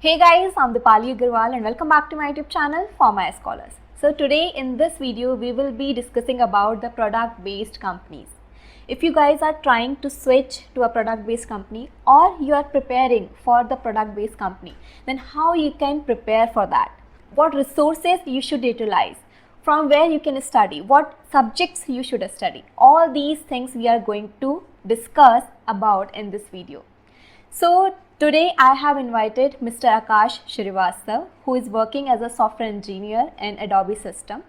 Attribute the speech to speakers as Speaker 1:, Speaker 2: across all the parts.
Speaker 1: Hey guys, I'm Dipali Agarwal and welcome back to my YouTube channel For My Scholars. So today in this video we will be discussing about the product based companies. If you guys are trying to switch to a product based company or you are preparing for the product based company, then how you can prepare for that? What resources you should utilize? From where you can study? What subjects you should study? All these things we are going to discuss about in this video. So today I have invited Mr. Akash Shrivastava, who is working as a software engineer in Adobe System.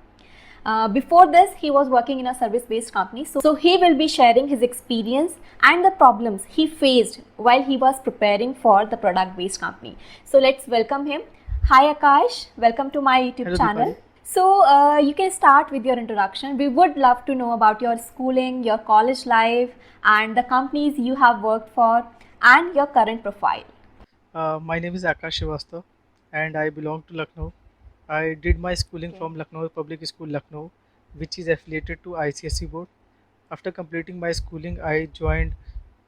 Speaker 1: Before this, he was working in a service-based company. So he will be sharing his experience and the problems he faced while he was preparing for the product-based company. So let's welcome him. Hi Akash, welcome to my YouTube
Speaker 2: Hello,
Speaker 1: channel.
Speaker 2: Deepali.
Speaker 1: So you can start with your introduction. We would love to know about your schooling, your college life, and the companies you have worked for, and your current profile.
Speaker 2: My name is Akash Shrivastava and I belong to Lucknow. I did my schooling
Speaker 1: Okay.
Speaker 2: from Lucknow Public School, Lucknow, which is affiliated to ICSE board. After completing my schooling, I joined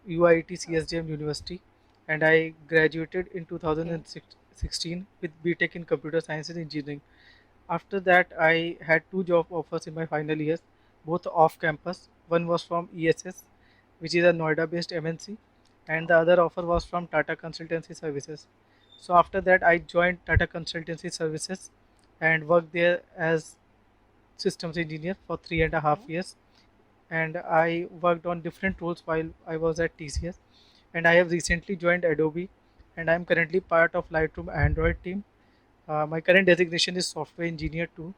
Speaker 2: UIT CSJM University and I graduated in
Speaker 1: Okay.
Speaker 2: 2016 with BTech in Computer Science and Engineering. After that, I had two job offers in my final years, both off campus. One was from ESS, which is a Noida based MNC, and the other offer was from Tata Consultancy Services. So after that, I joined Tata Consultancy Services and worked there as systems engineer for 3.5 years. And I worked on different roles while I was at TCS. And I have recently joined Adobe, and I am currently part of Lightroom Android team. My current designation is software engineer too.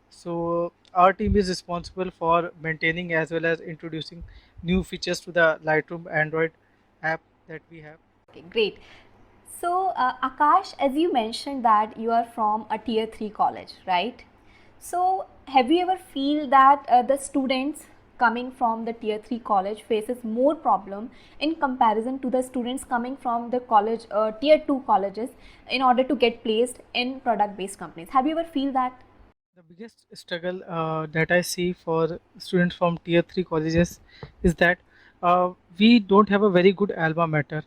Speaker 2: So our team is responsible for maintaining as well as introducing new features to the Lightroom Android app that we have.
Speaker 1: Okay, great. So Akash, as you mentioned that you are from a tier 3 college, right? So have you ever feel that the students coming from the tier 3 college faces more problem in comparison to the students coming from the college tier 2 colleges in order to get placed in product based companies? Have you ever feel that?
Speaker 2: The biggest struggle that I see for students from tier 3 colleges is that we don't have a very good alma mater.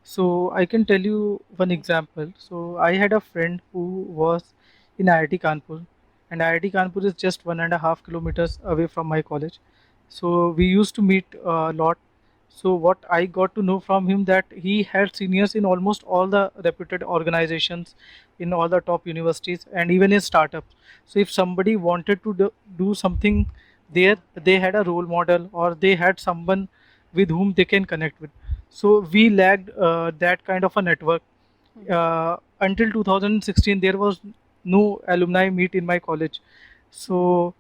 Speaker 2: So I can tell you one
Speaker 1: Okay.
Speaker 2: example. So I had a friend who was in IIT Kanpur, and IIT Kanpur is just 1.5 kilometers away from my college. So we used to meet a lot. So what I got to know from him that he had seniors in almost all the reputed organizations, in all the top universities, and even in startups. So if somebody wanted to do something there, they had a role model or they had someone with whom they can connect with. So we lacked that kind of a network. Until 2016, there was no alumni meet in my college. So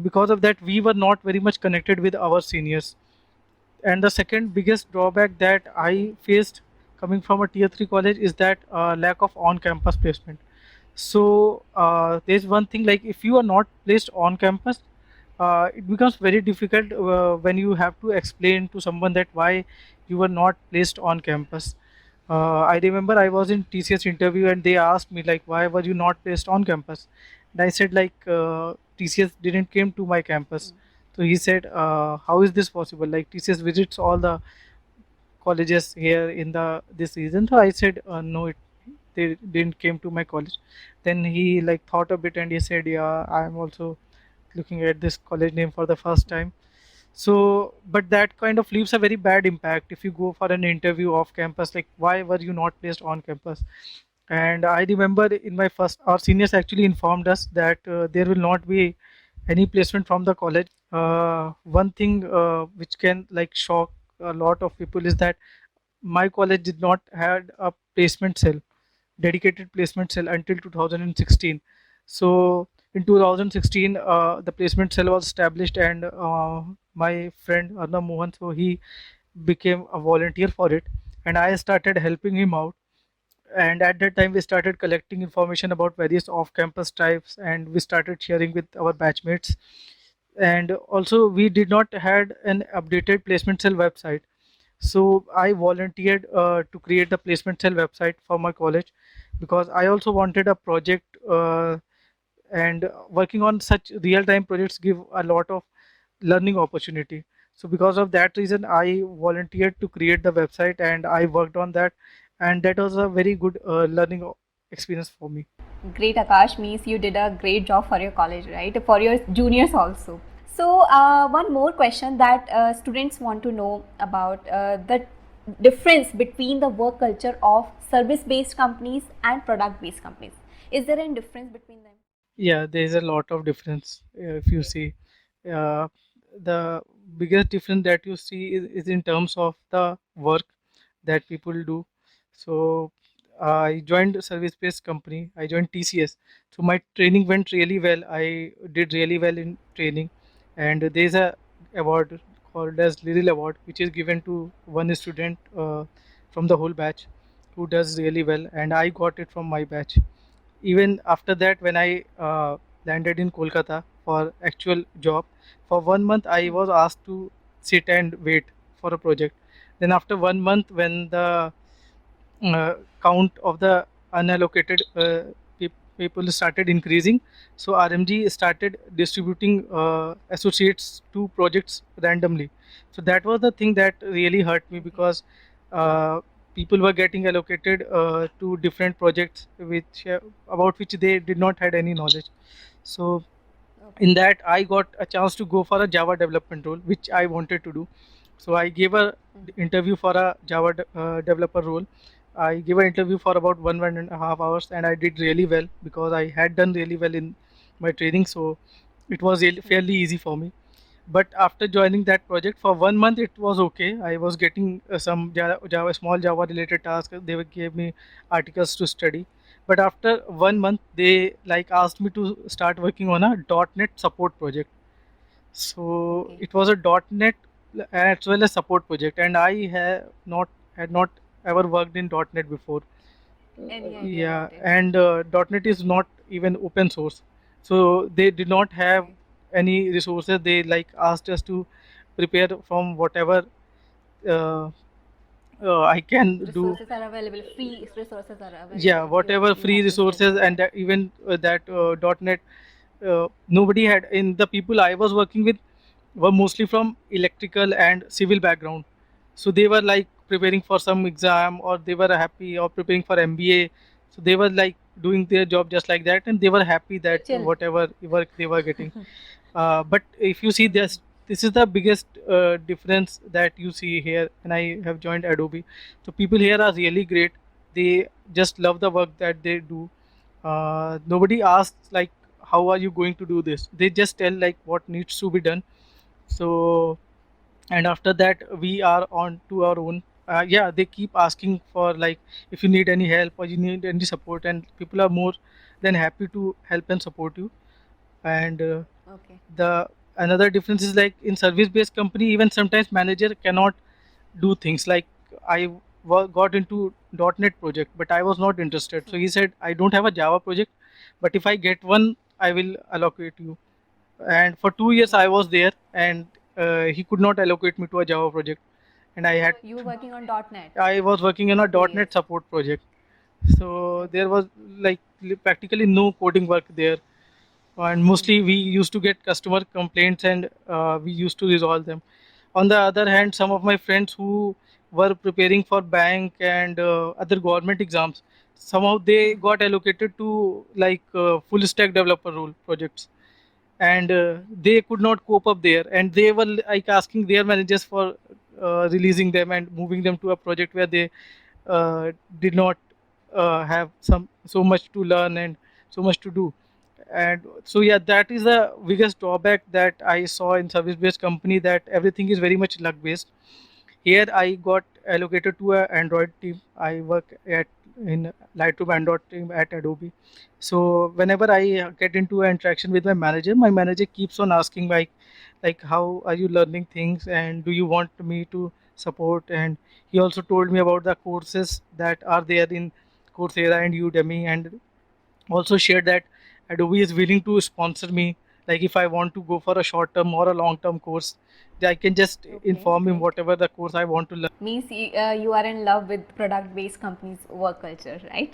Speaker 2: because of that, we were not very much connected with our seniors. And the second biggest drawback that
Speaker 1: Okay.
Speaker 2: I faced coming from a tier 3 college is that lack of on campus placement. So there's one thing, like if you are not placed on campus, it becomes very difficult when you have to explain to someone that why you were not placed on campus. I remember I was in TCS interview and they asked me like, why were you not placed on campus? And I said like, TCS didn't came to my campus. So he said, how is this possible? Like TCS visits all the colleges here in the this season. So I said, no, they didn't came to my college. Then he like thought a bit and he said, yeah, I'm also looking at this college name for the first time. So but that kind of leaves a very bad impact if you go for an interview off campus, like why were you not placed on campus? And I remember in my first, our seniors actually informed us that there will not be any placement from the college. One thing which can like shock a lot of people is that my college did not had a placement cell, dedicated placement cell until 2016. So in 2016, the placement cell was established, and my friend Arnab Mohan, so he became a volunteer for it, and I started helping him out. And at that time, we started collecting information about various off-campus types, and we started sharing with our batchmates. And also, we did not had an updated placement cell website, so I volunteered to create the placement cell website for my college because I also wanted a project, and working on such real time projects give a lot of learning opportunity. So because of that reason, I volunteered to create the website and I worked on that. and that was a very good learning experience for me.
Speaker 1: Great, Akash. Means you did a great job for your college, right? For your juniors also. So, one more question that students want to know about the difference between the work culture of service-based companies and product-based companies. Is there any difference between them?
Speaker 2: Yeah, there is a lot of difference if you see. Uh, the biggest difference that you see is in terms of the work that people do. So I joined a service-based company. I joined TCS. So my training went really well. I did really well in training, and there is a award called as Little Award, which is given to one student from the whole batch who does really well, and I got it from my batch. Even after that, when I landed in Kolkata for actual job, for 1 month I was asked to sit and wait for a project. Then after 1 month, when the count of the unallocated people started increasing, so RMG started distributing associates to projects randomly. So that was the thing that really hurt me,
Speaker 1: Okay.
Speaker 2: because uh, people were getting allocated to different projects which about which they did not had any knowledge. So
Speaker 1: Okay.
Speaker 2: in that I got a chance to go for a Java development role, which I wanted to do. So I gave a interview for a Java developer role. I gave an interview for about 1.5 hours, and I did really well because I had done really well in my training. So it was really fairly easy for me. But after joining that project for 1 month, it was okay. I was getting some small Java related tasks. They gave me articles to study. But after 1 month, they like asked me to start working on a .NET support project. So
Speaker 1: Okay.
Speaker 2: it was a .NET as well as support project, and I had not ever worked in .NET before.
Speaker 1: Any idea
Speaker 2: Yeah,
Speaker 1: about it?
Speaker 2: and .NET is not even open source, so they did not have
Speaker 1: Okay.
Speaker 2: any resources. They like asked us to prepare from whatever uh, I can do.
Speaker 1: Resources are available. Free resources are
Speaker 2: Yeah,
Speaker 1: available.
Speaker 2: whatever
Speaker 1: You
Speaker 2: free
Speaker 1: have to
Speaker 2: resources,
Speaker 1: study
Speaker 2: and
Speaker 1: that.
Speaker 2: even that .NET, nobody had. In the people I was working with were mostly from electrical and civil background, so they were like preparing for some exam, or they were happy, or preparing for MBA. So they were like doing their job just like that, and they were happy that
Speaker 1: Chill.
Speaker 2: whatever work they were getting. But if you see
Speaker 1: Okay.
Speaker 2: this is the biggest difference that you see here. And I have joined Adobe, so people here are really great. They just love the work that they do. Nobody asks like, how are you going to do this? They just tell like what needs to be done. So, and after that we are on to our own. Yeah, they keep asking for like, if you need any help or you need any support, and people are more than happy to help and support you. And
Speaker 1: Okay.
Speaker 2: the another difference is like in service based company, even sometimes manager cannot do things like, I got into .NET project, but I was not interested. So he said, I don't have a Java project, but if I get one, I will allocate you. And for 2 years I was there, and he could not allocate me to a Java project, and
Speaker 1: You were working on .NET
Speaker 2: I was working on
Speaker 1: for
Speaker 2: a
Speaker 1: two
Speaker 2: .NET
Speaker 1: years.
Speaker 2: support project. So there
Speaker 1: Okay.
Speaker 2: was like practically no coding work there, and mostly we used to get customer complaints, and we used to resolve them. On the other hand, some of
Speaker 1: Okay.
Speaker 2: my friends who were preparing for bank and other government exams, somehow they got allocated to like full stack developer role projects, and they could not cope up there, and they were like asking their managers for releasing them and moving them to a project where they did not have some so much to learn and so much to do. And so yeah, that is the biggest drawback that I saw in service based company, that everything is very much luck based. Here I got allocated to a Android team. I work at in Lightroom Android team at Adobe. So whenever I get into an interaction with my manager keeps on asking like how are you learning things, and do you want me to support? And he also told me about the courses that are there in Coursera and Udemy, and also shared that Adobe is willing to sponsor me. Like if I want to go for a short term or a long term course, I can just
Speaker 1: Okay.
Speaker 2: inform him
Speaker 1: Great.
Speaker 2: whatever the course I want to learn.
Speaker 1: Means you are in love with product based companies work culture, right?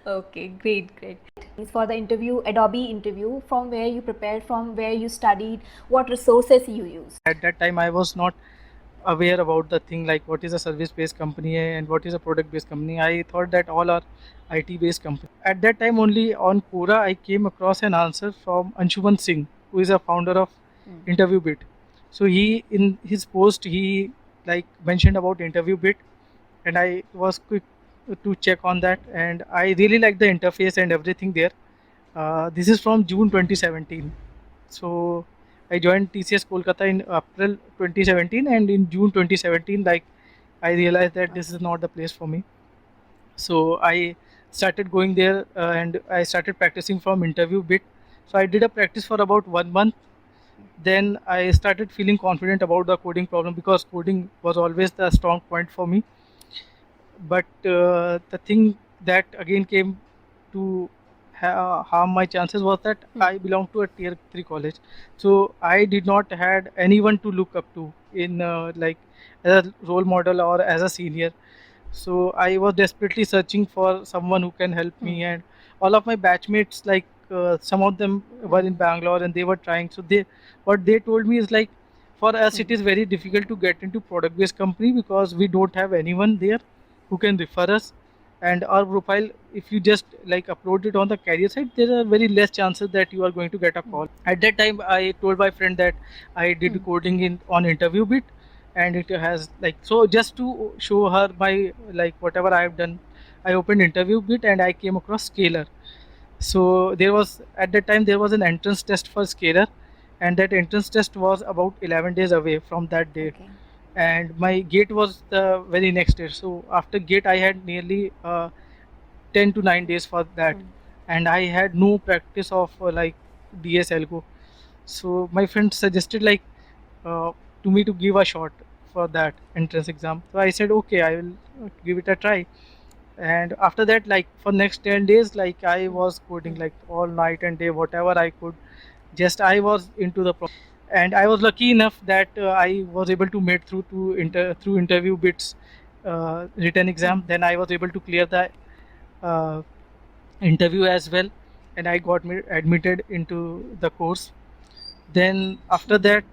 Speaker 1: Okay, great, great. Means for the interview, Adobe interview, from where you prepared, from where you studied, what resources you used.
Speaker 2: At that time, I was not aware about the thing like what is a service based company and what is a product based company. I thought that all are IT based company. At that time only on Quora I came across an answer from Anshuman Singh, who is a founder of InterviewBit. So he in his post he like mentioned about InterviewBit, and I was quick to check on that, and I really like the interface and everything there. This is from June 2017. So I joined TCS Kolkata in April 2017, and in June 2017, like I realized that this is not the place for me. So I started going there, and I started practicing from interview bit. So I did a practice for about 1 month. Then I started feeling confident about the coding problem because coding was always the strong point for me. But the thing that again came to harm my chances was that I belong to a tier 3 college, so I did not had anyone to look up to in like as a role model or as a senior. So I was desperately searching for someone who can help me, and all of my batchmates, like some of them were in Bangalore and they were trying. So they what they told me is like, for us it is very difficult to get into product based company because we don't have anyone there who can refer us, and our profile, if you just like upload it on the career site, there are very less chances that you are going to get a call. At that time I told my friend that I did coding in on interview bit, and it has like, so just to show her my like whatever I have done, I opened interview bit and I came across Scalar. So there was at that time there was an entrance test for Scalar, and that entrance test was about 11 days away from that day, and my gate was the very next day. So after gate I had nearly 10 to 9 days for that, and I had no practice of like DS Algo. So my friend suggested like uh, to me to give a shot for that entrance exam. So I said okay, I will give it a try. And after that, like for next 10 days, like I was coding like all night and day, whatever I could. Just I was into the and I was lucky enough that I was able to make through to through interview bits written exam. Then I was able to clear the uh, interview as well, and I got admitted into the course. Then after that,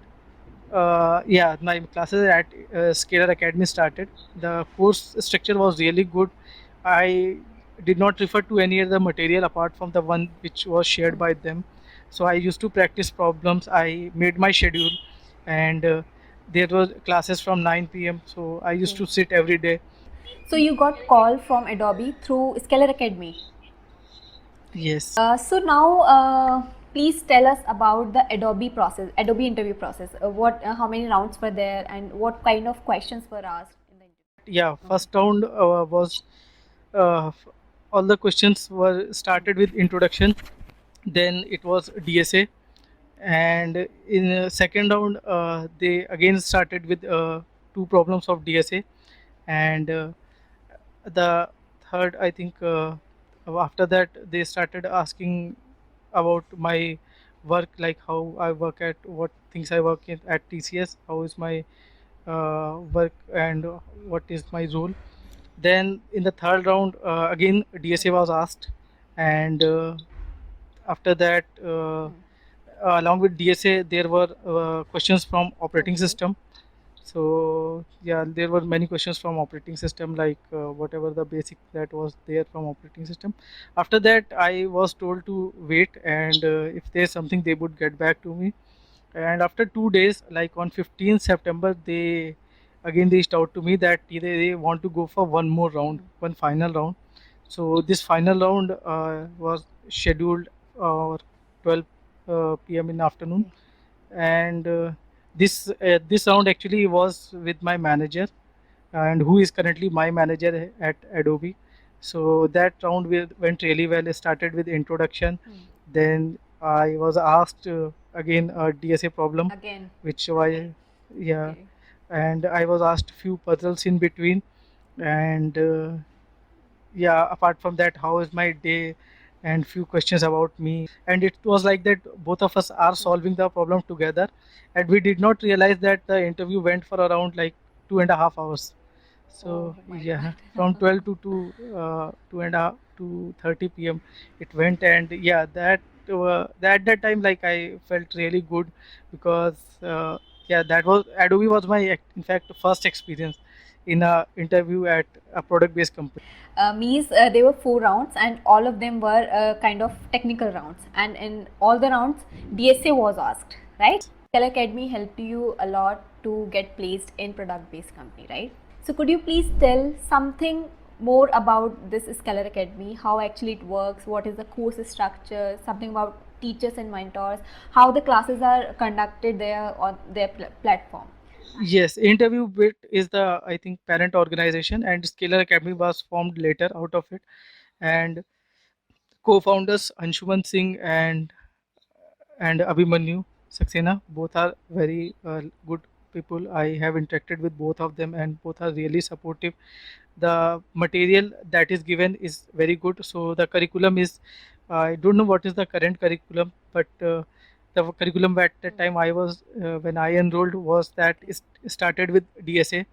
Speaker 2: yeah, my classes at Scalar Academy started. The course structure was really good. I did not refer to any other material apart from the one which was shared by them. So I used to practice problems. I made my schedule, and there was classes from 9 p.m. So I used to sit every day.
Speaker 1: So you got call from Adobe through Scalar Academy.
Speaker 2: Yes.
Speaker 1: So now, please tell us about the Adobe process, Adobe interview process. How many rounds were there, and what kind of questions were asked in the interview?
Speaker 2: Yeah, first round was all the questions were started with introduction. Then it was DSA, and in the second round they again started with two problems of DSA, and the third, I think, after that they started asking about my work, like how I work at what things I work in at TCS, how is my work, and what is my role. Then in the third round, again DSA was asked, and after that, along with DSA, there were questions from operating system. So yeah, there were many questions from operating system, like whatever the basic that was there from operating system. After that, I was told to wait, and if there's something, they would get back to me. And after 2 days, like on 15th September, they again reached out to me that they want to go for one more round, one final round. So this final round was scheduled for 12 p.m. in the afternoon, and this round actually was with my manager, and who is currently my manager at Adobe. So that round went really well. It started with introduction, then I was asked again a DSA problem,
Speaker 1: Again.
Speaker 2: which I, yeah,
Speaker 1: Okay.
Speaker 2: and I was asked few puzzles in between, and yeah, apart from that, how is my day, and few questions about me. And it was like that both of us are solving the problem together, and we did not realize that the interview went for around like 2.5 hours. So
Speaker 1: Oh my
Speaker 2: yeah,
Speaker 1: God.
Speaker 2: from 12 to 2.5 to 30 p.m. it went, and yeah, that at that time like I felt really good because yeah, that was Adobe was my in fact first experience in a interview at a product based company.
Speaker 1: Means there were 4 rounds and all of them were kind of technical rounds, and in all the rounds DSA was asked, right? Skill Academy helped you a lot to get placed in product based company, right? So could you please tell something more about this Scalar Academy, how actually it works, what is the course structure, something about teachers and mentors, how the classes are conducted there on their platform?
Speaker 2: Yes, Interview Bit is the I think parent organization, and Scalar Academy was formed later out of it. And co-founders Anshuman Singh and Abhimanyu Saxena both are very good people. I have interacted with both of them, and both are really supportive. The material that is given is very good. So the curriculum is, I don't know what is the current curriculum, but the curriculum at the time I was when I enrolled was that it started with DSA,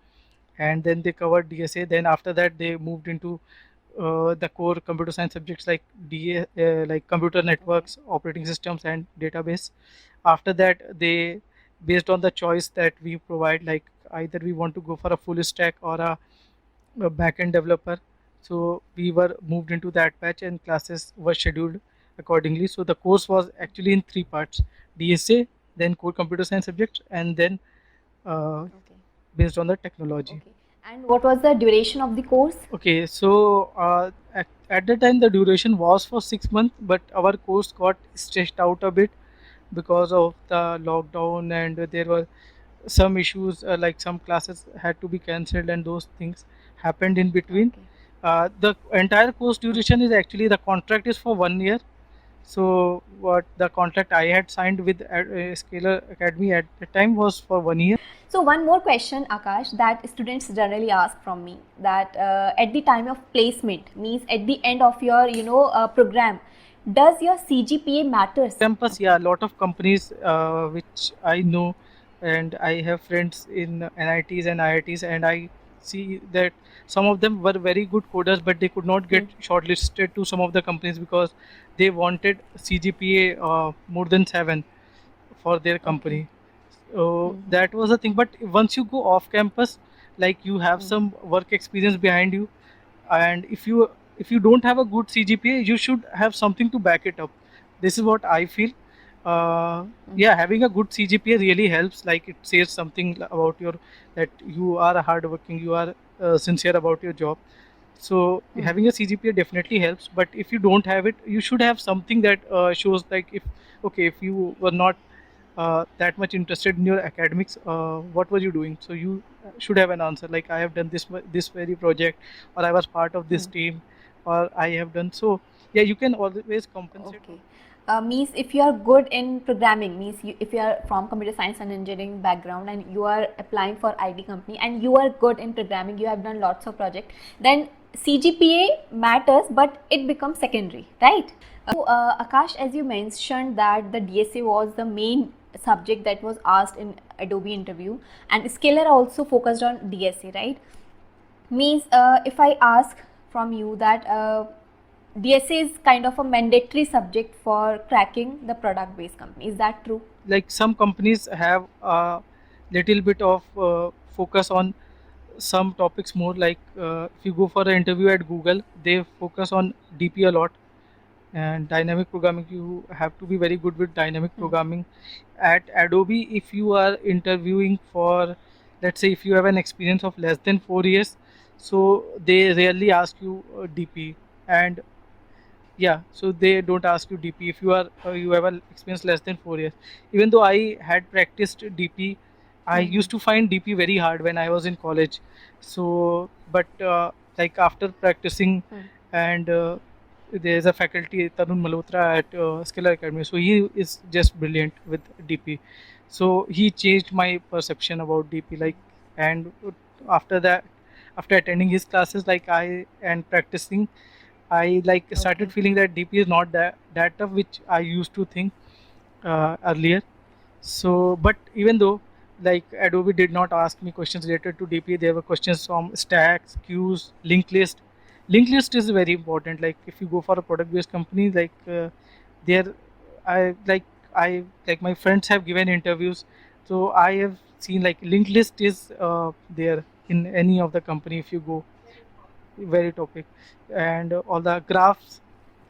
Speaker 2: and then they covered DSA. Then after that they moved into the core computer science subjects like like computer networks, operating systems, and database. After that, they based on the choice that we provide, like either we want to go for a full stack or a backend developer. So we were moved into that batch, and classes were scheduled accordingly. So the course was actually in 3 parts: DSA, then core computer science subjects, and then uh,
Speaker 1: Okay.
Speaker 2: based on the technology.
Speaker 1: Okay. And what was the duration of the course?
Speaker 2: Okay, so at the time the duration was for 6 months, but our course got stretched out a bit because of the lockdown, and there were some issues like some classes had to be cancelled, and those things happened in between.
Speaker 1: Okay.
Speaker 2: The entire course duration is actually the contract is for 1 year. So what the contract I had signed with Scalar Academy at the time was for 1 year.
Speaker 1: So one more question, Akash, that students generally ask from me, that at the time of placement, means at the end of your program, does your CGPA matters?
Speaker 2: Campus, yeah, a lot of companies which I know, and I have friends in NITs and IITs, and I see that some of them were very good coders, but they could not get shortlisted to some of the companies because they wanted CGPA more than 7 for their company. So that was the thing. But once you go off campus, like you have some work experience behind you, and if you don't have a good CGPA, you should have something to back it up. This is what I feel. Yeah, having a good CGPA really helps. Like it says something about your that you are a hardworking, you are sincere about your job. So having a CGPA definitely helps. But if you don't have it, you should have something that shows like if okay, if you were not that much interested in your academics, what were you doing? So you should have an answer like I have done this very project, or I was part of this team, or I have done. So yeah, you can always compensate.
Speaker 1: Okay. Means if you are good in programming, means if you are from computer science and engineering background and you are applying for IT company and you are good in programming, you have done lots of project, then CGPA matters, but it becomes secondary, right? So Akash, as you mentioned that the DSA was the main subject that was asked in Adobe interview, and Scalar also focused on DSA, right? Means if I ask from you that DSA is kind of a mandatory subject for cracking the product based company, is that true?
Speaker 2: Like some companies have a little bit of focus on some topics more. Like if you go for an interview at Google, they focus on DP a lot, and dynamic programming. You have to be very good with dynamic programming. At Adobe, if you are interviewing for, let's say if you have an experience of less than 4 years, so they rarely ask you DP. And yeah, so they don't ask you DP if you have an experience less than 4 years. Even though I had practiced DP, I used to find DP very hard when I was in college. So, but like after practicing, and there's a faculty Tarun Malhotra at Scalar Academy, so he is just brilliant with DP. So he changed my perception about DP. Like, and after that, after attending his classes, like I and practicing, I like started feeling that DP is not that tough, which I used to think earlier. So, but even though like Adobe did not ask me questions related to DP, there were questions from stacks, queues, linked list. Linked list is very important. Like if you go for a product-based company, like there, I like my friends have given interviews, so I have seen like linked list is there in any of the company if you go, very topic. And all the graphs,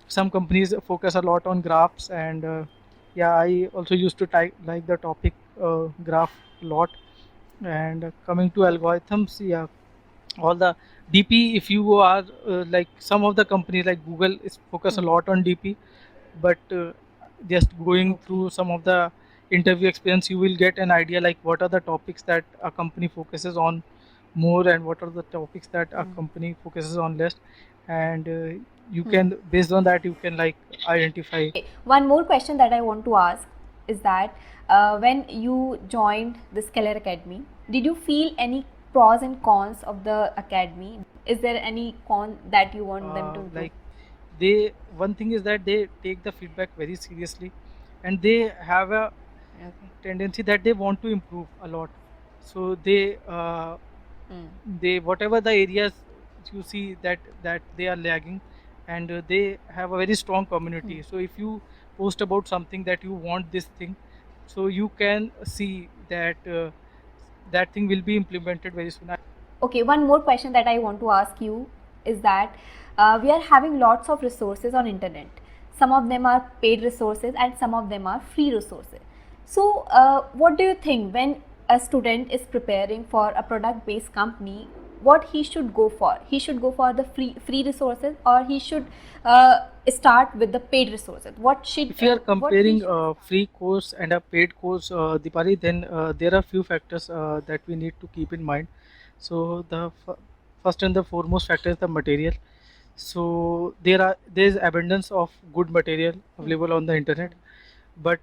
Speaker 2: some companies focus a lot on graphs. And yeah, I also used to like the topic graph a lot. And coming to algorithms, yeah, all the DP, if you are like some of the companies like Google is focus a
Speaker 1: Hmm.
Speaker 2: lot on DP. But just going
Speaker 1: Okay.
Speaker 2: through some of the interview experience, you will get an idea like what are the topics that a company focuses on more, and what are the topics that a
Speaker 1: Hmm.
Speaker 2: company focuses on less. And you
Speaker 1: Hmm.
Speaker 2: can, based on that, you can like identify.
Speaker 1: One more question that I want to ask is that when you joined the Scalar Academy, did you feel any pros and cons of the academy? Is there any con that you want them to improve?
Speaker 2: Like they, one thing is that they take the feedback very seriously, and they have a
Speaker 1: Okay.
Speaker 2: tendency that they want to improve a lot. So
Speaker 1: Hmm.
Speaker 2: they, whatever the areas you see that they are lagging, and they have a very strong
Speaker 1: Hmm.
Speaker 2: community. So if you post about something that you want this thing, so you can see that that thing will be implemented very soon.
Speaker 1: Okay, one more question that I want to ask you is that we are having lots of resources on internet. Some of them are paid resources and some of them are free resources. So, what do you think when a student is preparing for a product-based company? What he should go for? He should go for the free resources, or he should start with the paid resources.
Speaker 2: If you are
Speaker 1: What he
Speaker 2: comparing
Speaker 1: should
Speaker 2: a
Speaker 1: start?
Speaker 2: free course and a paid course, Dipali, then there are few factors that we need to keep in mind. So the first and the foremost factor is the material. So there is abundance of good material
Speaker 1: Hmm.
Speaker 2: available on the internet,
Speaker 1: Hmm.
Speaker 2: but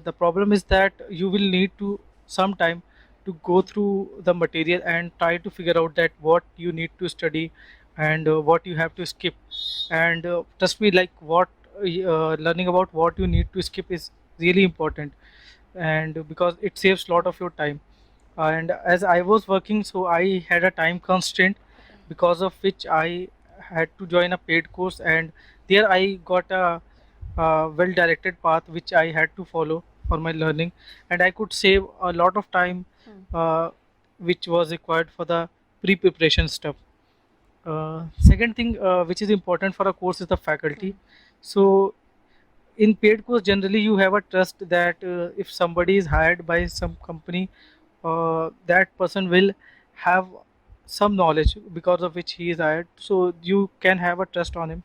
Speaker 2: the problem is that you will need to some time to go
Speaker 1: Hmm.
Speaker 2: through the material and try to figure out that what you need to study, and what you have to skip. And trust me, like what learning about what you need to skip is really important, and because it saves a lot of your time. And as I was working, so I had a time constraint, because of which I had to join a paid course. And there I got a well directed path which I had to follow for my learning, and I could save a lot of time
Speaker 1: Hmm.
Speaker 2: uh, which was required for the pre preparation stuff. Second thing which is important for a course is the
Speaker 1: Hmm.
Speaker 2: faculty. So in paid course, generally you have a trust that if somebody is hired by some company, that person will have some knowledge because of which he is hired, so you can have a trust on him.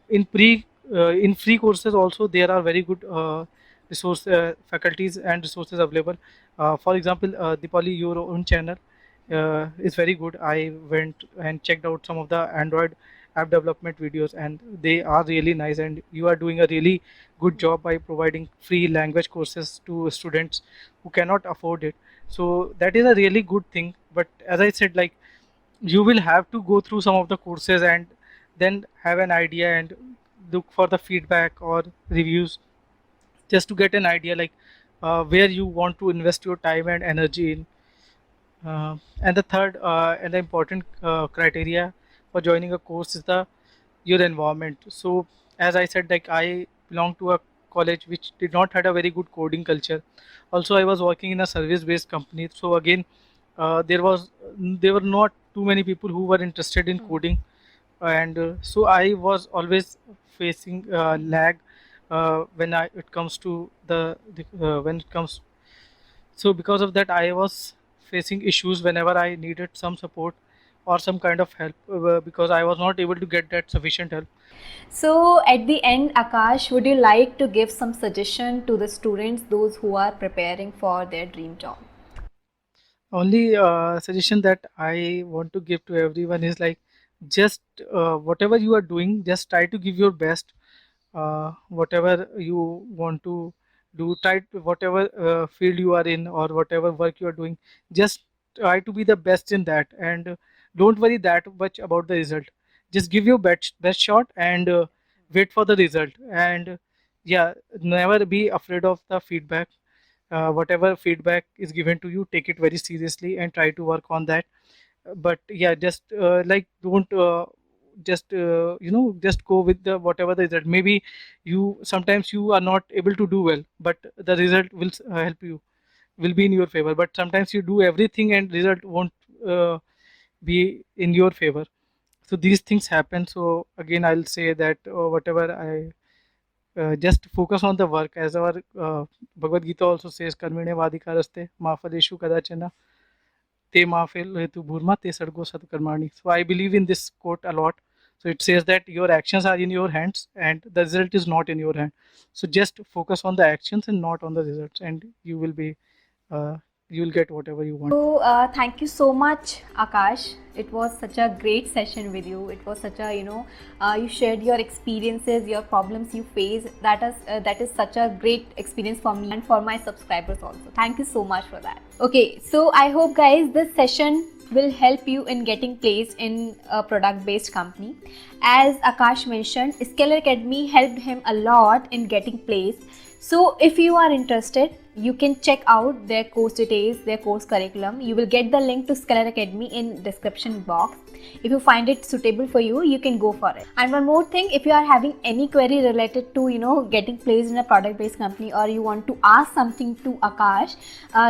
Speaker 2: In free courses also there are very good resource faculties and resources available. For example, Dipali, your own channel is very good. I went and checked out some of the Android app development videos, and they are really nice, and you are doing a really good
Speaker 1: Hmm.
Speaker 2: job by providing free language courses to students who cannot afford it. So that is a really good thing. But as I said, like you will have to go through some of the courses and then have an idea and look for the feedback or reviews, just to get an idea like where you want to invest your time and energy in. And the third and the important criteria for joining a course is the your environment. So as I said, like I belong to a college which did not had a very good coding culture. Also, I was working in a service based company, so again there were not too many people who were interested in
Speaker 1: Hmm.
Speaker 2: coding. And so I was always facing lag when it comes to when it comes. So because of that, I was facing issues whenever I needed some support or some kind of help, because I was not able to get that sufficient help.
Speaker 1: So, at the end, Akash, would you like to give some suggestion to the students, those who are preparing for their dream job?
Speaker 2: Only suggestion that I want to give to everyone is like, just whatever you are doing, just try to give your best. Whatever you want to do, try to, whatever field you are in or whatever work you are doing, just try to be the best in that. And don't worry that much about the result. Just give your best shot, and wait for the result. And yeah, never be afraid of the feedback. Whatever feedback is given to you, take it very seriously and try to work on that. But yeah, just like don't just just go with the whatever the result. Maybe you sometimes you are not able to do well, but the result will help you. will be in your favor, but sometimes you do everything and result won't be in your favor. So these things happen. So again, I'll say that whatever I just focus on the work, as our Bhagavad Gita also says, karmine vadikaraste ma phaleshu kadachana te ma hetu bhurma te sargo satkarmani. So I believe in this quote a lot. So it says that your actions are in your hands and the result is not in your hand. So just focus on the actions and not on the results, and you will be you will get whatever you want.
Speaker 1: So thank you so much, Akash. It was such a great session with you. It was such a, you shared your experiences, your problems you face. That is such a great experience for me and for my subscribers also. Thank you so much for that. Okay, so I hope guys this session will help you in getting placed in a product based company. As Akash mentioned, Scalar Academy helped him a lot in getting placed. So if you are interested, you can check out their course details, their course curriculum. You will get the link to Scalar Academy in description box. If you find it suitable for you, you can go for it. And one more thing, if you are having any query related to getting placed in a product based company, or you want to ask something to Akash,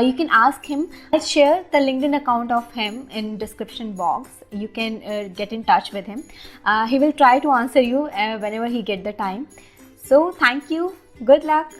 Speaker 1: you can ask him. I'll share the LinkedIn account of him in description box. You can get in touch with him. He will try to answer you whenever he get the time. So thank you. Good luck.